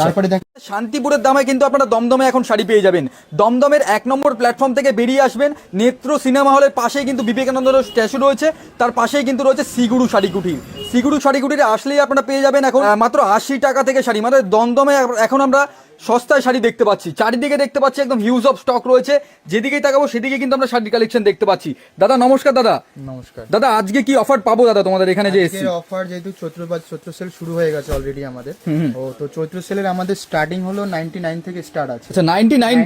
তারপরে দেখেন শান্তিপুরের দামে কিন্তু আপনারা দমদমে এখন শাড়ি পেয়ে যাবেন। দমদমের 1 নম্বর প্ল্যাটফর্ম থেকে বেরিয়ে আসবেন, নেত্র সিনেমা হলের পাশেই কিন্তু বিবেকানন্দ স্ট্যাচু রয়েছে, তার পাশেই কিন্তু রয়েছে সিগুরু শাড়ি কুটির। সিগুরু শাড়ি কুটিরে আসলেই আপনারা পেয়ে যাবেন এখন মাত্র 80 টাকা থেকে শাড়ি। মানে দমদমে এখন আমরা সস্তায় শাড়ি দেখতে পাচ্ছি, চারিদিকে দেখতে পাচ্ছি একদম হিউজ অফ স্টক রয়েছে, যেদিকেই তাকাবো সেদিকে কিন্তু আমরা শাড়ির কালেকশন দেখতে পাচ্ছি। দাদা নমস্কার। দাদা নমস্কার দাদা, আজকে কি অফার পাবো দাদা তোমাদের এখানে যে এসেছি? অফার যেহেতু চৈত্র সেল শুরু হয়ে গেছে অলরেডি আমাদের, তো চৈত্র সেলের আমাদের স্টার্টিং হলো 99 থেকে স্টার্ট আছে। আচ্ছা 99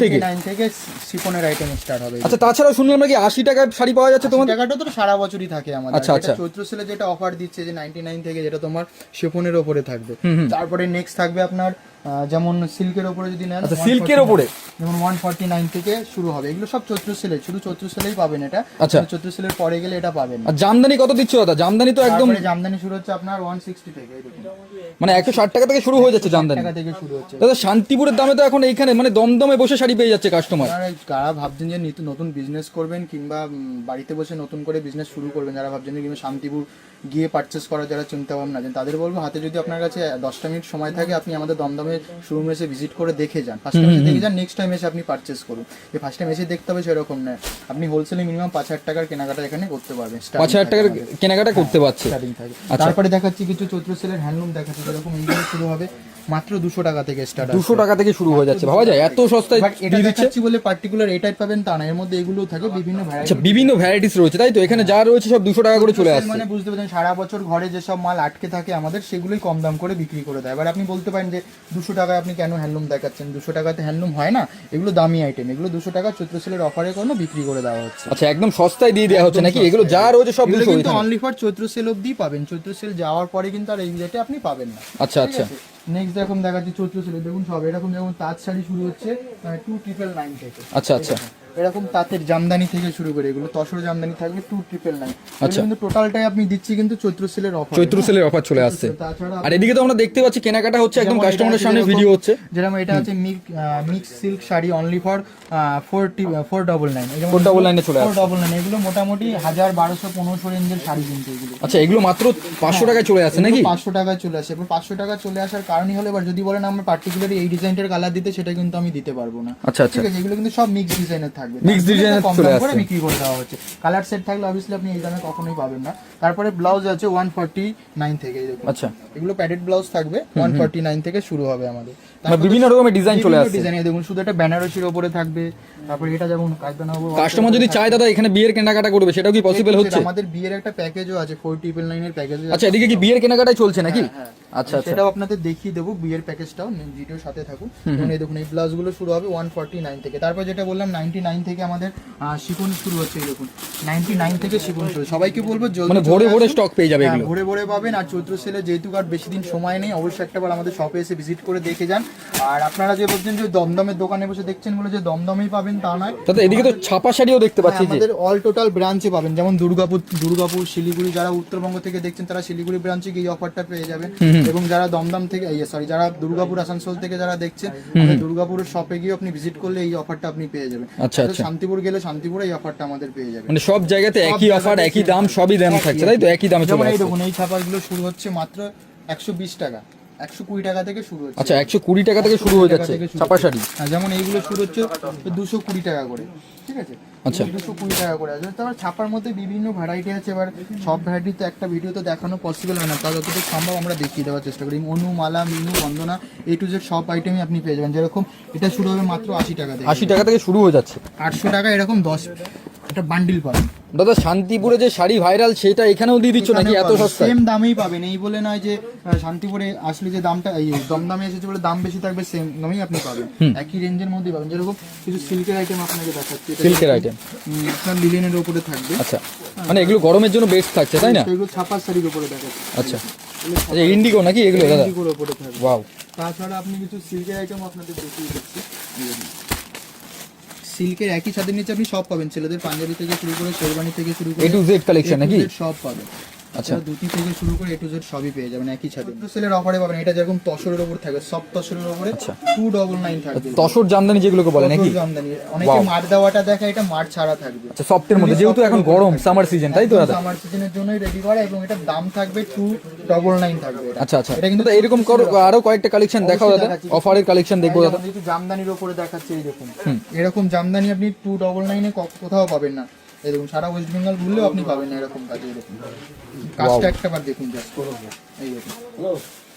থেকে শিফনের আইটেম স্টার্ট হবে। আচ্ছা তাছাড়াও শুনলাম নাকি 80 টাকায় শাড়ি পাওয়া যাচ্ছে তোমাদের? টাকাটা তো সারা বছরই থাকে আমাদের। আচ্ছা আচ্ছা, চৈত্র সেলে যেটা অফার দিচ্ছে যে 99 থেকে, যেটা তোমার শিফনের উপরে থাকবে। তারপরে নেক্সট থাকবে আপনার যেমন সিল্কের উপরে যদি নেন, আচ্ছা সিল্কের উপরে যেমন 149 থেকে শুরু হবে। এগুলো সব চৈত্র সেলে, শুধু চৈত্র সেলেই পাবেন এটা। আচ্ছা চৈত্র সেলের পরে গেলে এটা পাবেন। আর জামদানি কত দিচ্ছ দাদা? জামদানি তো একদম, জামদানি শুরু হচ্ছে আপনার 160 থেকে, মানে 160 টাকা থেকে শুরু হয়ে যাচ্ছে জামদানি। টাকা থেকে শুরু হচ্ছে দাদা শান্তিপুরের দামে তো এখন এইখানে মানে দমদমে বসে শাড়ি পেয়ে যাচ্ছে কাস্টমার। যারা ভাবছেন যে নতুন বিজনেস করবেন কিংবা বাড়িতে বসে নতুন করে বিজনেস শুরু করবেন, যারা ভাবছেন যে কিংবা শান্তিপুর গিয়ে পারচেস করার যারা চিন্তা ভাবনা আছেন, তাদের বলবো হাতে যদি আপনার কাছে 10টা মিনিট সময় থাকে, আপনি আমাদের দমদমের শোরুমে এসে ভিজিট করে দেখে যান। ফার্স্ট টাইম দেখে যান, নেক্সট টাইম এসে আপনি পারচেস করুন। যে ফার্স্ট টাইম এসে দেখতে হবে সেরকম নয়, আপনি হোলসেলে মিনিমাম 5,000 টাকার কেনাকাটা এখানে করতে পারবেন। 5,000 টাকার কেনাকাটা করতে পারছে। তারপরে দেখাচ্ছি কিছু চৈত্র সেলের হ্যান্ডলুম দেখাচ্ছি, যেরকম এইগুলো শুরু হবে মাত্র 200 টাকা থেকে স্টার্ট। 200 টাকা থেকে শুরু হয়ে যাচ্ছে, ভাবা যায় এত সস্তায় এটা দেখাচ্ছি বলে পার্টিকুলার এটাই পাবেন তা না, এর মধ্যে এগুলোও থাকে বিভিন্ন ভ্যারাইটি। আচ্ছা বিভিন্ন ভ্যারাইটিস রয়েছে তাই তো? এখানে যা রয়েছে সব 200 টাকা করে চলে আসছে। মানে বুঝতে পারছেন, সারা বছর ঘরে যেসব মাল আটকে থাকে আমাদের, সেগুলোই কম দাম করে বিক্রি করে দেয়। এবার আপনি বলতে পারেন যে 200 টাকায় আপনি কেন হ্যান্ডলুম দেখাচ্ছেন? 200 টাকাতে হ্যান্ডলুম হয় না, এগুলো দামি আইটেম। এগুলো 200 টাকা চৈত্র সেলের অফারে কোনো বিক্রি করে দেওয়া হচ্ছে। আচ্ছা একদম সস্তায় দিয়ে দেওয়া হচ্ছে নাকি? এগুলো যা রয়েছে সব 200 কিন্তু অনলি ফর চৈত্র সেল অবধি পাবেন। চৈত্র সেল যাওয়ার পরে কিন্তু আর এই রেটে আপনি পাবেন না। আচ্ছা আচ্ছা, নেক্সট দেখুন দেখাচ্ছি চৈত্র সেলে, দেখুন সব এরকম। যেমন তাঁত শাড়ি শুরু হচ্ছে 2,999 থেকে। আচ্ছা আচ্ছা, এরকম তাঁতের জামদানি থেকে শুরু করে এগুলো তসর জামদানি থাকবে 2,999। আচ্ছা কিন্তু টোটালটাই আপনি দিচ্ছি কিন্তু চৈত্র সেলের অফার। চৈত্র সেলের অফার চলে আসছে। আর এদিকে তো আমরা দেখতে পাচ্ছি কেনাকাটা হচ্ছে, একদম কাস্টমারের সামনে ভিডিও হচ্ছে। যেরকম এটা হচ্ছে mix silk sari only for 499। 499 এ চলে আসছে। 499 এগুলো মোটামুটি 1000, 1200, 1500 রেঞ্জের শাড়ি কিন্তু এগুলো। আচ্ছা এগুলো মাত্র 500 টাকায় চলে আসছে নাকি? 500 টাকায় চলে আসে। এবার 500 টাকা চলে আসার কারণই হলো, এবার যদি বলেন আমরা পার্টিকুলারলি এই ডিজাইনটার কালার দিতে, সেটা কিন্তু আমি দিতে পারবো না। আচ্ছা আচ্ছা, ঠিক আছে, এগুলো কিন্তু সব মিক্স ডিজাইনের থাকবে, মিক্স ডিজাইনের কম চলে দাম আসছে, করে বিক্রি করে দেওয়া হচ্ছে। কালার সেট থাকলে অবভিয়াসলি আপনি এই দামে কখনোই পাবেন না। তারপরে ব্লাউজ আছে 149 থেকে, এই দেখুন। আচ্ছা এগুলো প্যাডেড ব্লাউজ থাকবে 149 থেকে শুরু হবে আমাদের। বিভিন্ন রকমের ডিজাইন চলে আসছে। ডিজাইন দেখুন, শুধু একটা বেনারসির উপরে থাকবে। তারপরে এটা যেমন কাস্টমার যদি চায় দাদা এখানে বিয়ের কেনাকাটা করবে, সেটাও কি পসিবল হচ্ছে? আমাদের বিয়ের একটা প্যাকেজও আছে, 4,999 এর প্যাকেজ। আচ্ছা এদিকে কি বিয়ের কেনাকাটাই চলছে নাকি? আচ্ছা আচ্ছা, সেটাও আপনাদের দেখিয়ে দেবো, বিয়ের প্যাকেজটাও ভিডিওর সাথে থাকুন। এই দেখুন এই ব্লাউজগুলো শুরু হবে 149 থেকে। তারপর যেটা বললাম 99 থেকে আমাদের শিফন শুরু হচ্ছে। এই দেখুন 99 থেকে শিফন শুরু। সবাইকে বলবো জলদি, মানে ভোরে ভোরে স্টক পেয়ে যাবে এগুলো। ভোরে ভোরে পাবেন। আর চৈত্র সেলে যেহেতু আর বেশি দিন সময় নেই, অবশ্যই একটাবার আমাদের শপে এসে ভিজিট করে দেখে যান। আর আপনারা যে বলছেন যে দমদমের দোকানে বসে দেখছেন বলে যে দমদমেই পাবেন তা নয়, দাদা এদিকে তো ছাপা শাড়িও দেখতে পাচ্ছি যে আমাদের অল টোটাল ব্রাঞ্চে পাবেন। যেমন দুর্গাপুর, শিলিগুড়ি, যারা উত্তরবঙ্গ থেকে দেখছেন তারা শিলিগুড়ি ব্রাঞ্চে গিয়ে এই অফারটা পেয়ে যাবেন। এবং যারা দমদম থেকে যারা দুর্গাপুর, আসানসোল থেকে যারা দেখছেন, দুর্গাপুরের শপে গিয়ে আপনি ভিজিট করলে এই অফারটা আপনি পেয়ে যাবেন। আচ্ছা আচ্ছা, শান্তিপুর গেলে শান্তিপুরে এই অফারটা আমাদের পেয়ে যাবেন। মানে সব জায়গাতে একই অফার, একই দাম, সবই দাম থাকছে তাই তো? একই দামে চলে আসছে। দেখুন এই ছাপাগুলো শুরু হচ্ছে মাত্র 120 টাকা, 120 টাকা থেকে শুরু হচ্ছে। আচ্ছা 120 টাকা থেকে শুরু হয়ে যাচ্ছে ছাপা শাড়ি। যেমন এইগুলো শুরু হচ্ছে 220 টাকা করে, ঠিক আছে? আচ্ছা 220 টাকা করে আছে। তারপর ছাপার মধ্যে বিভিন্ন ভ্যারাইটি আছে। এবার সব ভ্যারাইটি তো একটা ভিডিওতে দেখানো পসিবল হয় না, তাও যতটুকু সম্ভব আমরা দেখিয়ে দেওয়ার চেষ্টা করি। অনু, মালা, মিনু, বন্দনা, A to Z সব আইটেমই আপনি পেয়ে যাবেন। যেরকম এটা শুরু হবে মাত্র 80 টাকা থেকে। 80 টাকা থেকে শুরু হয়ে যাচ্ছে। 800 টাকা এরকম 10 একটা বান্ডিল পাবেন। দাদা শান্তিপুরে যে শাড়ি ভাইরাল, সেটা এখানেও দিয়ে দিচ্ছ নাকি এত সস্তা? সেম দামেই পাবেন, এই বলে নয় যে শান্তিপুরে আসলে যে দামটা এই দমদামে এসেছে বলে দাম বেশি থাকবে, সেম দামেই আপনি পাবেন, একই রেঞ্জের মধ্যেই পাবেন। যেরকম কিছু সিল্কের আইটেম আপনাকে দেখাচ্ছি, সিল্কের আইটেম আপনার লিলেনের উপরে থাকবে। আচ্ছা মানে এগুলো গরমের জন্য বেস্ট থাকছে তাই না? এগুলো ছাপার শাড়ির উপরে দেখাচ্ছি। আচ্ছা আচ্ছা, ইন্ডিগো নাকি এগুলো দাদা? ইন্ডিগোর উপরে থাকবে। ওয়াও। তাছাড়া আপনি কিছু সিল্কের আইটেম আপনাদের দেখিয়ে দিচ্ছি। সিল্কের একই ছাদের নিচে আপনি সব পাবেন, ছেলেদের পাঞ্জাবি থেকে শুরু করে শেরওয়ানি থেকে শুরু করে A to Z কালেকশন নাকি? সব পাবেন। আচ্ছা। এটা দুটি থেকে শুরু করে A to Z সবই পেয়ে যাবেন একই ছাদে। সেলের অফারে পাবেন, এটা যেরকম তসরের উপর থাকবে, সফট তসরের উপরে 299 থাকবে। তসর জামদানি যেগুলোকে বলে নাকি? তসর জামদানি, অনেকে মার দেওয়াটা দেখায়, এটা মার ছাড়া থাকবে। আচ্ছা, সফটের মধ্যে, যেহেতু এখন গরম সামার সিজন, তাই তো দাদা? সামার সিজনের জন্যই রেডি করা, এবং এটার দাম থাকবে 299 থাকবে এটা। আচ্ছা আচ্ছা, এটা কিন্তু তো এরকম আরো কয়েকটা কালেকশন দেখাও দাদা, অফারের কালেকশন দেখবো দাদা। একটু জামদানির উপরে দেখাচ্ছে, এই দেখুন এরকম জামদানি আপনি 299 এ কোথাও পাবেন না। এই দেখুন সারা ওয়েস্ট বেঙ্গল ঘুরলেও আপনি পাবেন না এরকম কাজে। দেখুন কাজটা একটা বার দেখুন জাস্ট, এই দেখুন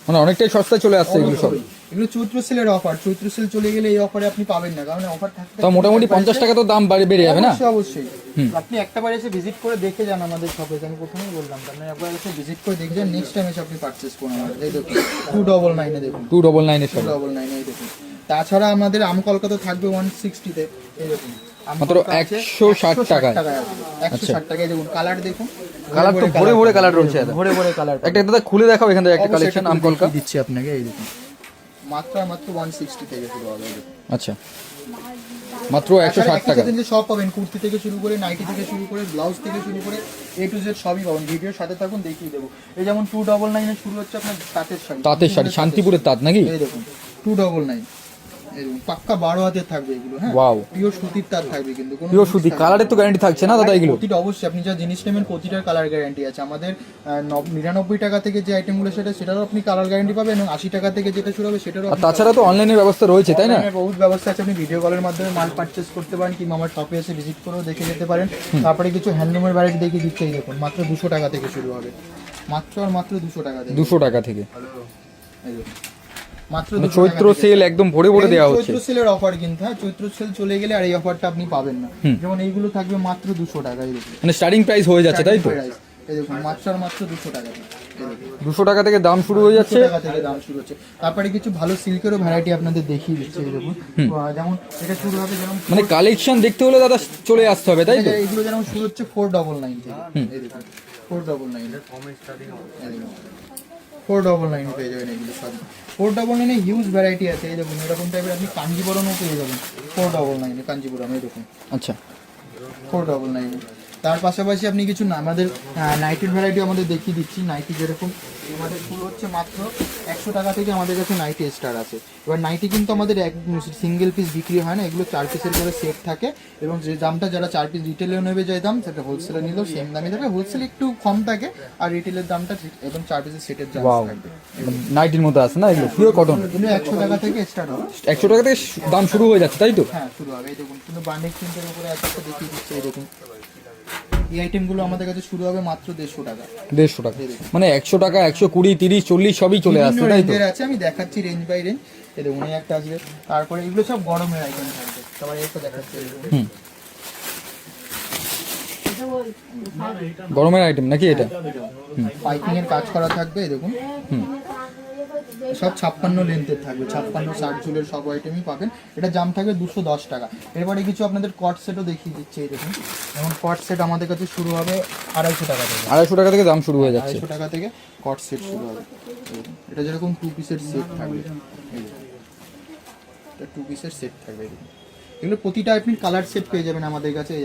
মানে অনেকটাই সস্তায় চলে আসছে এগুলো সব। এগুলো চৈত্র সেলের অফার, চৈত্র সেল চলে গেলে এই অফারে আপনি পাবেন না, কারণ অফার থাকতে তো মোটামুটি 50 টাকা তো দাম বেড়ে যাবে না? অবশ্যই অবশ্যই। আপনি একটাবার এসে ভিজিট করে দেখে যান আমাদের শপে, আমি প্রথমেই বললাম, তার মানে একবার এসে ভিজিট করে দেখে যান, নেক্সট টাইম এসে আপনি পারচেজ করুন আমাদের। এই দেখুন 299 এ দেখুন, 299 এর সব 299 এই দেখুন। তাছাড়া আমাদের আম কলকাতা থাকবে 160 তে, এই দেখুন মাত্র 160 টাকায়। 160 টাকায় দেখুন, কালার দেখুন, কালার তো ভরে ভরে কালার রয়েছে দাদা, ভরে ভরে কালার। একটা দাদা খুলে দেখাও এখান থেকে একটা কালেকশন আম কলকা দিচ্ছি আপনাকে, এই দেখুন মাত্র 160 থেকে শুরু হবে। এই দেখুন আচ্ছা, মাত্র 160 টাকা। কিন্তু সব পাবেন, কুর্তি থেকে শুরু করে, নাইটি থেকে শুরু করে, ব্লাউজ থেকে শুরু করে A to Z সবই পাবেন। ভিডিওর সাথে থাকুন, দেখিয়ে দেবো। এই যেমন 299 এ শুরু হচ্ছে আপনার তাঁতের শাড়ি, তাঁতের শাড়ি, শান্তিপুরের তাঁত নাকি? এই দেখুন 299, এই দেখুন পাক্কা 12 হাতের থাকবে এগুলো। হ্যাঁ, ওয়াও, পিওর সুতির তাঁত থাকবে, কিন্তু কোনো পিওর সুতি। কালারের তো গ্যারান্টি থাকছে না দাদা এগুলো? প্রতিটা অবশ্যই, আপনি যা জিনিস নেবেন প্রতিটার কালার গ্যারান্টি আছে। আমাদের 99 টাকা থেকে যে আইটেমগুলো সেটারও আপনি কালার গ্যারান্টি পাবেন, এবং 80 টাকা থেকে যেটা শুরু হবে সেটারও। আর তাছাড়া তো অনলাইনের ব্যবস্থা রয়েছে, তাই না? বহুত ব্যবস্থা আছে, আপনি ভিডিও কলের মাধ্যমে মাল পারচেস করতে পারেন, কিংবা আমার শপে এসে ভিজিট করেও দেখে যেতে পারেন। তারপরে কিছু হ্যান্ডলুমের ভ্যারাইটি দেখিয়ে দিচ্ছে, এই দেখুন মাত্র 200 টাকা থেকে শুরু হবে, মাত্র আর মাত্র 200 টাকা থেকে। 200 টাকা থেকে এই দেখুন মাত্র মানে চৈত্র সেল একদম ভরে ভরে দেওয়া হচ্ছে। চৈত্র সেলের অফার কিন্তু, হ্যাঁ চৈত্র সেল চলে গেলে আর এই অফারটা আপনি পাবেন না। যেমন এইগুলো থাকবে মাত্র 200 টাকা, এই দেখুন মানে স্টার্টিং প্রাইস হয়ে যাচ্ছে, তাই তো? এই দেখুন মাত্র আর মাত্র 200 টাকা থেকে, 200 টাকা থেকে দাম শুরু হয়ে যাচ্ছে। 200 টাকা থেকে দাম শুরু হচ্ছে। তারপরে কিছু ভালো সিল্কেরও ভ্যারাইটি আপনাদের দেখিয়ে দিচ্ছে, এই দেখুন যেমন এটা শুরু হবে, যেমন মানে কালেকশন দেখতে হলে দাদা চলে আসতে হবে, তাই তো? এগুলো যেমন শুরু হচ্ছে 499 থেকে, এই দেখুন 499 এর কমে স্টার্টিং হবে, 499 পেয়ে যাবেন এগুলো সব। 499 এ হিউজ ভ্যারাইটি আছে, এই দেখুন এরকম টাইপের আপনি কাঞ্জিবরমও পেয়ে যাবেন 499 এ, কাঞ্জিবরম এই দেখুন আচ্ছা 499। তার পাশাপাশি আপনি কিছু না আমাদের নাইটির ভ্যারাইটি আমাদের দেখিয়ে দিচ্ছি। নাইটি যেরকম আমাদের শুরু হচ্ছে মাত্র 100 টাকা থেকে আমাদের কাছে নাইটি স্টার আছে। এবার নাইটি কিন্তু আমাদের এক সিঙ্গেল পিস বিক্রি হয় না, এগুলো 4 পিসের করে সেট থাকে, এবং যে দামটা যারা 4 পিস রিটেলেও নেবে যে দাম, সেটা হোলসেলে নিলেও সেম দামই থাকবে। হোলসেল একটু কম থাকে, আর রিটেলের দামটা এবং 4 পিসের সেটের দাম থাকবে। নাইটির মধ্যে আছে না এগুলো, পিওর কটন। এগুলো 100 টাকা থেকে স্টার্ট হবে, 100 টাকা থেকে দাম শুরু হয়ে যাচ্ছে, তাই তো? হ্যাঁ শুরু হবে। এই দেখুন কিন্তু বান্ডিক প্রিন্টের উপরে একটা দেখিয়ে দিচ্ছে, এই দেখুন এই আইটেমগুলো আমাদের কাছে শুরু হবে মাত্র 150 টাকা। 150 টাকা মানে 100 টাকা, 120, 30, 40 সবই চলে আসছে, তাই তো? আছে, আমি দেখাচ্ছি রেঞ্জ বাই রেঞ্জ। এই দেখুন এই একটা আসবে, তারপরে এগুলো সব গরমের আইটেম থাকবে, সবাই একটা দেখাচ্ছি। গরমের আইটেম নাকি এটা? পাইপিং এর কাজ করা থাকবে, এই দেখুন সব 56 লেন্থের থাকবে, 56 60 ঝুলের সব আইটেমই পাবেন। এটা দাম থাকবে 210 টাকা। এরপরে কিছু আপনাদের কট সেটও দেখিয়ে দিচ্ছে, এই দেখুন যেমন কট সেট আমাদের কাছে শুরু হবে 250 টাকা থেকে। 250 টাকা থেকে দাম শুরু হয়ে যাচ্ছে। 250 টাকা থেকে কট সেট শুরু হবে। এটা যেরকম 2 পিসের সেট থাকবে, এই দেখুন এটা 2 পিসের সেট থাকবে। এগুলো প্রতিটা আপনি কালার সেট পেয়ে যাবেন আমাদের কাছে, এই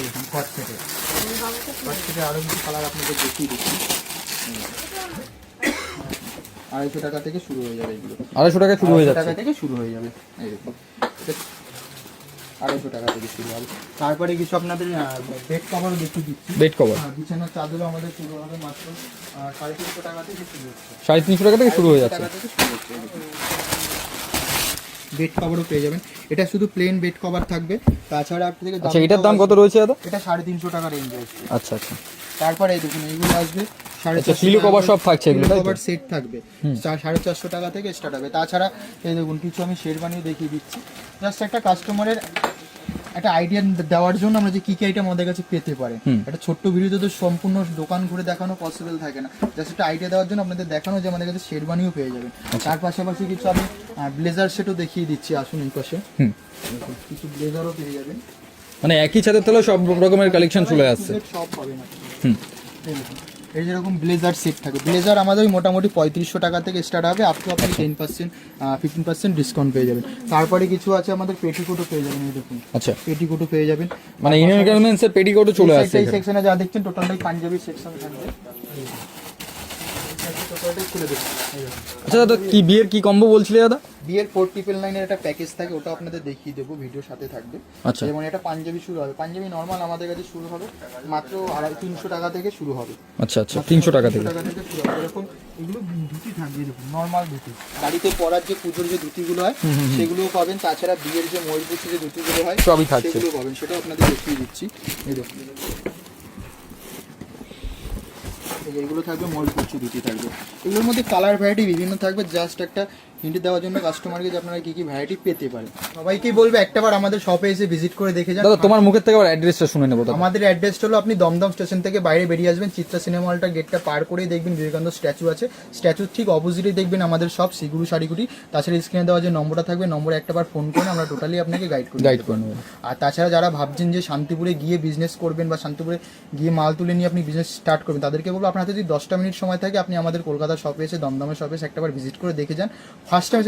দেখুন কট সেটে। কট সেটে আরও কিছু কালার আপনাদের দেখিয়ে দিচ্ছি। 250 টাকা থেকে শুরু হয়ে যাবে এগুলো, 250 টাকা শুরু হয়ে যাচ্ছে, টাকা থেকে শুরু হয়ে যাবে। এই দেখুন 250 টাকা থেকে শুরু হবে। তারপরে কিছু আপনাদের বেড কভারও দেখিয়ে দিচ্ছি। বেড কভার, বিছানার চাদরও আমাদের শুরু হবে মাত্র 350 টাকা থেকে শুরু হচ্ছে, 350 টাকা থেকে শুরু হয়ে যাচ্ছে। বেড কভারও পেয়ে যাবেন, এটা শুধু প্লেন বেড কভার থাকবে। তাছাড়া আপনি থেকে আচ্ছা, এটার দাম কত রয়েছে দাদা? এটা 350 টাকা রেঞ্জ আছে। আচ্ছা আচ্ছা, তারপরে এই দেখুন এইগুলো আসবে আচ্ছা পিলো কভার সব থাকছে এগুলো, তাই তো? কভার সেট থাকবে 450 টাকা থেকে স্টার্ট হবে। তাছাড়া এই দেখুন কিছু আমি শেরবানিও দেখিয়ে দিচ্ছি, জাস্ট একটা কাস্টমারের একটা আইডিয়া দেওয়ার জন্য আমরা যে কি কি আইটেম আমাদের কাছে পেতে পারে। একটা ছোট্ট ভিডিওতে তো সম্পূর্ণ দোকান ঘুরে দেখানো পসিবল থাকে না, জাস্ট একটা আইডিয়া দেওয়ার জন্য আপনাদের দেখানো যে আমাদের কাছে শেরবানিও পেয়ে যাবেন। তার পাশাপাশি কিছু আমি ব্লেজার সেটও দেখিয়ে দিচ্ছি, আসুন এই পাশে কিছু ব্লেজারও পেয়ে যাবেন। মানে একই ছাদের তলায় সব রকমের কালেকশন চলে আসছে, সব পাবেন এই যেরকম ব্লেজার সেট থাকে, ব্লেজার আমাদের মোটামুটি 3500 টাকা থেকে স্টার্ট হবে, আপ টু আপনি 10% 15% ডিসকাউন্ট পেয়ে যাবেন। তারপরে কিছু আছে আমাদের পেটিকোটও পেয়ে যাবেন, এই দেখুন আচ্ছা পেটিকোটও পেয়ে যাবেন। মানে ইন্ডিয়ান গার্মেন্টস এর পেটিকোটও চলে আসছে। এই সেকশনে যা দেখছেন টোটালটাই পাঞ্জাবি সেকশন থাকবে, ওটাই খুলে দেবো। এই দেখুন। আচ্ছা দাদা, কি বিয়ের কি কম্বো বলছিলে দাদা? বিয়ের 4999 এর একটা প্যাকেজ থাকে, ওটা আপনাদের দেখিয়ে দেবো, ভিডিওর সাথে থাকবে। আচ্ছা। যেমন এটা পাঞ্জাবি শুরু হবে, পাঞ্জাবি নর্মাল আমাদের কাছে শুরু হবে মাত্র 300 টাকা থেকে শুরু হবে। আচ্ছা আচ্ছা, 300 টাকা থেকে। 300 টাকা থেকে শুরু হবে। এরকম এগুলো ধুতি থাকবে, দেখুন নর্মাল ধুতি, বাড়িতে পরার যে পুজোর যে ধুতিগুলো হয় সেগুলোও পাবেন। তাছাড়া বিয়ের যে ময়ূরপুচি যে ধুতিগুলো হয় সবই থাকছে। সেগুলো পাবেন, সেটাও আপনাদের দেখিয়ে দিচ্ছি। এই দেখুন, এইগুলো থাকবে, ময়ূরপুচি ধুতি থাকবে। এগুলোর মধ্যে কালার ভ্যারাইটি বিভিন্ন থাকবে, জাস্ট একটা হিন্ট দেওয়ার জন্য কাস্টমারকে যে আপনারা কি কি ভ্যারাইটি পেতে পারেন। সবাইকেই বলবে একটাবার আমাদের শপে এসে ভিজিট করে দেখে যান। দাদা তোমার মুখের থেকে আবার অ্যাড্রেসটা শুনে নেবো দাদা। আমাদের অ্যাড্রেসটা হলো, আপনি দমদম স্টেশন থেকে বাইরে বেরিয়ে আসবেন, চিত্রা সিনেমা হলটা গেটটা পার করেই দেখবেন বিবেকানন্দ স্ট্যাচু আছে। স্ট্যাচুর ঠিক অপোজিটেই দেখবেন আমাদের সব সিগুরু শাড়িগুটি। তাছাড়া স্ক্রিনে দেওয়া যে নম্বরটা থাকবে, নম্বরে একটাবার ফোন করে আমরা টোটালি আপনাকে গাইড করে নেবো। আর তাছাড়া যারা ভাবছেন যে শান্তিপুরে গিয়ে বিজনেস করবেন বা শান্তিপুরে গিয়ে মাল তুলে নিয়ে আপনি বিজনেস স্টার্ট করবেন, তাদেরকে বলবো আপনার হাতে যদি 10টা মিনিট সময় থাকে, আপনি আমাদের কলকাতা শপে এসে, দমদমের শপে এসে একটাবার ভিজিট করে দেখে যান। First time